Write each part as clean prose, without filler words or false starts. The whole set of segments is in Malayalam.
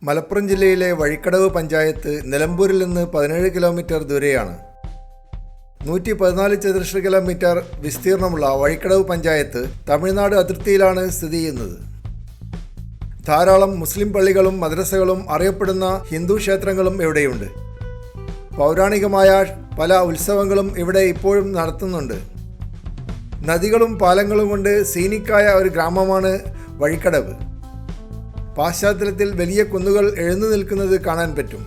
മലപ്പുറം ജില്ലയിലെ വഴിക്കടവ് പഞ്ചായത്ത് നിലമ്പൂരിൽ നിന്ന് 17 കിലോമീറ്റർ ദൂരെയാണ്. 114 ചതുരശ്ര കിലോമീറ്റർ വിസ്തീർണമുള്ള വഴിക്കടവ് പഞ്ചായത്ത് തമിഴ്നാട് അതിർത്തിയിലാണ് സ്ഥിതി ചെയ്യുന്നത്. ധാരാളം മുസ്ലിം പള്ളികളും മദ്രസകളും അറിയപ്പെടുന്ന ഹിന്ദു ക്ഷേത്രങ്ങളും ഇവിടെയുണ്ട്. പൗരാണികമായ പല ഉത്സവങ്ങളും ഇവിടെ ഇപ്പോഴും നടത്തുന്നുണ്ട്. നദികളും പാലങ്ങളും കൊണ്ട് സീനിക്കായ ഒരു ഗ്രാമമാണ് വഴിക്കടവ്. പാശ്ചാത്തലത്തിൽ വലിയ കുന്നുകൾ എഴുന്നു നിൽക്കുന്നത് കാണാൻ പറ്റും.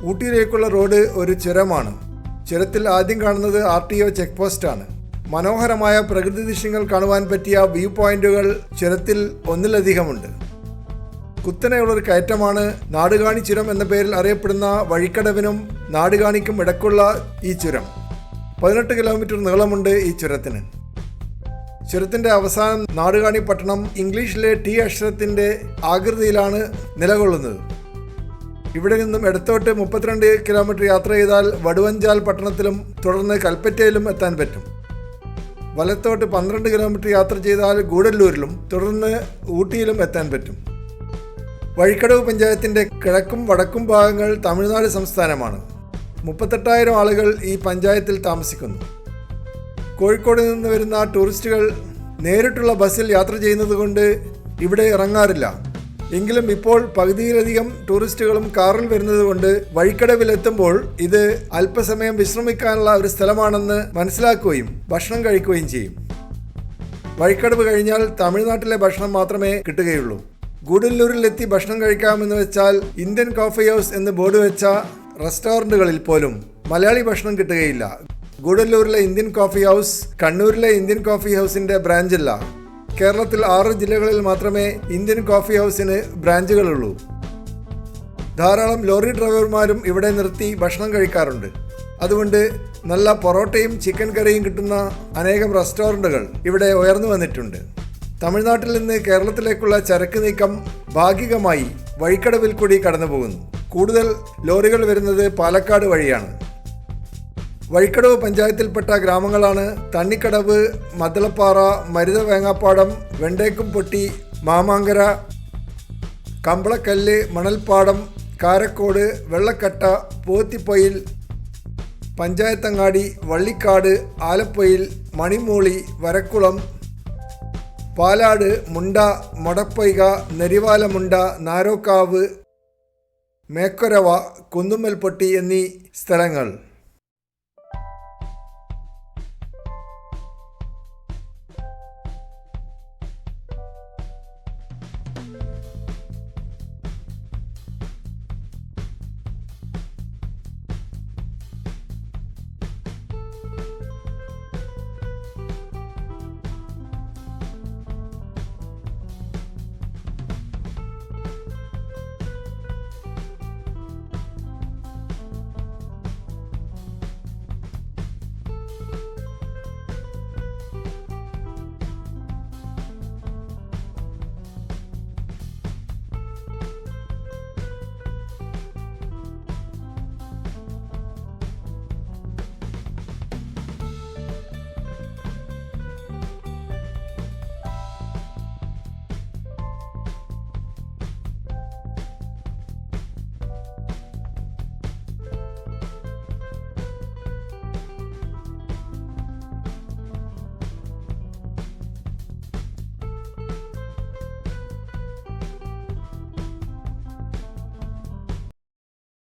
ഊട്ടിയിലേക്കുള്ള റോഡ് ഒരു ചുരമാണ്. ചുരത്തിൽ ആദ്യം കാണുന്നത് RTO ചെക്ക് പോസ്റ്റാണ്. മനോഹരമായ പ്രകൃതി ദൃശ്യങ്ങൾ കാണുവാൻ പറ്റിയ വ്യൂ പോയിന്റുകൾ ചുരത്തിൽ ഒന്നിലധികമുണ്ട്. കുത്തനെയുള്ളൊരു കയറ്റമാണ് നാടുകാണി ചുരം എന്ന പേരിൽ അറിയപ്പെടുന്ന വഴിക്കടവിനും നാടുകാണിക്കും ഇടയ്ക്കുള്ള ഈ ചുരം. 18 കിലോമീറ്റർ നീളമുണ്ട് ഈ ചുരത്തിന്. ചുരത്തിൻ്റെ അവസാനം നാടുകാണി പട്ടണം ഇംഗ്ലീഷിലെ T അക്ഷരത്തിൻ്റെ ആകൃതിയിലാണ് നിലകൊള്ളുന്നത്. ഇവിടെ നിന്നും ഇടത്തോട്ട് 32 കിലോമീറ്റർ യാത്ര ചെയ്താൽ വടുവഞ്ചാൽ പട്ടണത്തിലും തുടർന്ന് കൽപ്പറ്റയിലും എത്താൻ പറ്റും. വലത്തോട്ട് 12 കിലോമീറ്റർ യാത്ര ചെയ്താൽ ഗൂഡല്ലൂരിലും തുടർന്ന് ഊട്ടിയിലും എത്താൻ പറ്റും. വഴിക്കടവ് പഞ്ചായത്തിൻ്റെ കിഴക്കും വടക്കും ഭാഗങ്ങൾ തമിഴ്നാട് സംസ്ഥാനമാണ്. 38,000 ആളുകൾ ഈ പഞ്ചായത്തിൽ താമസിക്കുന്നു. കോഴിക്കോട് നിന്ന് വരുന്ന ടൂറിസ്റ്റുകൾ നേരിട്ടുള്ള ബസ്സിൽ യാത്ര ചെയ്യുന്നത് കൊണ്ട് ഇവിടെ ഇറങ്ങാറില്ല. എങ്കിലും ഇപ്പോൾ പകുതിയിലധികം ടൂറിസ്റ്റുകളും കാറിൽ വരുന്നത് കൊണ്ട് വഴിക്കടവിലെത്തുമ്പോൾ ഇത് അല്പസമയം വിശ്രമിക്കാനുള്ള ഒരു സ്ഥലമാണെന്ന് മനസ്സിലാക്കുകയും ഭക്ഷണം കഴിക്കുകയും ചെയ്യും. വഴിക്കടവ് കഴിഞ്ഞാൽ തമിഴ്നാട്ടിലെ ഭക്ഷണം മാത്രമേ കിട്ടുകയുള്ളൂ. ഗൂഡല്ലൂരിലെത്തി ഭക്ഷണം കഴിക്കാമെന്ന് വെച്ചാൽ ഇന്ത്യൻ കോഫി ഹൗസ് എന്ന് ബോർഡ് വെച്ച റെസ്റ്റോറൻറ്റുകളിൽ പോലും മലയാളി ഭക്ഷണം കിട്ടുകയില്ല. ഗൂഡല്ലൂരിലെ ഇന്ത്യൻ കോഫി ഹൗസ് കണ്ണൂരിലെ ഇന്ത്യൻ കോഫി ഹൗസിൻ്റെ ബ്രാഞ്ചല്ല. കേരളത്തിൽ 6 ജില്ലകളിൽ മാത്രമേ ഇന്ത്യൻ കോഫി ഹൗസിന് ബ്രാഞ്ചുകളുള്ളൂ. ധാരാളം ലോറി ഡ്രൈവർമാരും ഇവിടെ നിർത്തി ഭക്ഷണം കഴിക്കാറുണ്ട്. അതുകൊണ്ട് നല്ല പൊറോട്ടയും ചിക്കൻ കറിയും കിട്ടുന്ന അനേകം റെസ്റ്റോറൻറ്റുകൾ ഇവിടെ ഉയർന്നു വന്നിട്ടുണ്ട്. തമിഴ്നാട്ടിൽ നിന്ന് കേരളത്തിലേക്കുള്ള ചരക്ക് നീക്കം ഭാഗികമായി വഴിക്കടവിൽ കൂടി കടന്നു പോകുന്നു. കൂടുതൽ ലോറികൾ വരുന്നത് പാലക്കാട് വഴിയാണ്. വഴിക്കടവ് പഞ്ചായത്തിൽപ്പെട്ട ഗ്രാമങ്ങളാണ് തണ്ണിക്കടവ്, മദ്ദളപ്പാറ, മരുതവേങ്ങാപ്പാടം, വെണ്ടേക്കുംപൊട്ടി, മാമാങ്കര, കമ്പളക്കല്ല്, മണൽപ്പാടം, കാരക്കോട്, വെള്ളക്കട്ട, പോത്തിപ്പൊയിൽ, പഞ്ചായത്തങ്ങാടി, വള്ളിക്കാട്, ആലപ്പൊയിൽ, മണിമൂളി, വരക്കുളം, പാലാട്, മുണ്ട, മൊടപ്പൊയ്ക, നെരിവാലമുണ്ട, നാരോക്കാവ്, മേക്കൊരവ, കുന്നുമ്മൽപ്പൊട്ടി എന്നീ സ്ഥലങ്ങൾ.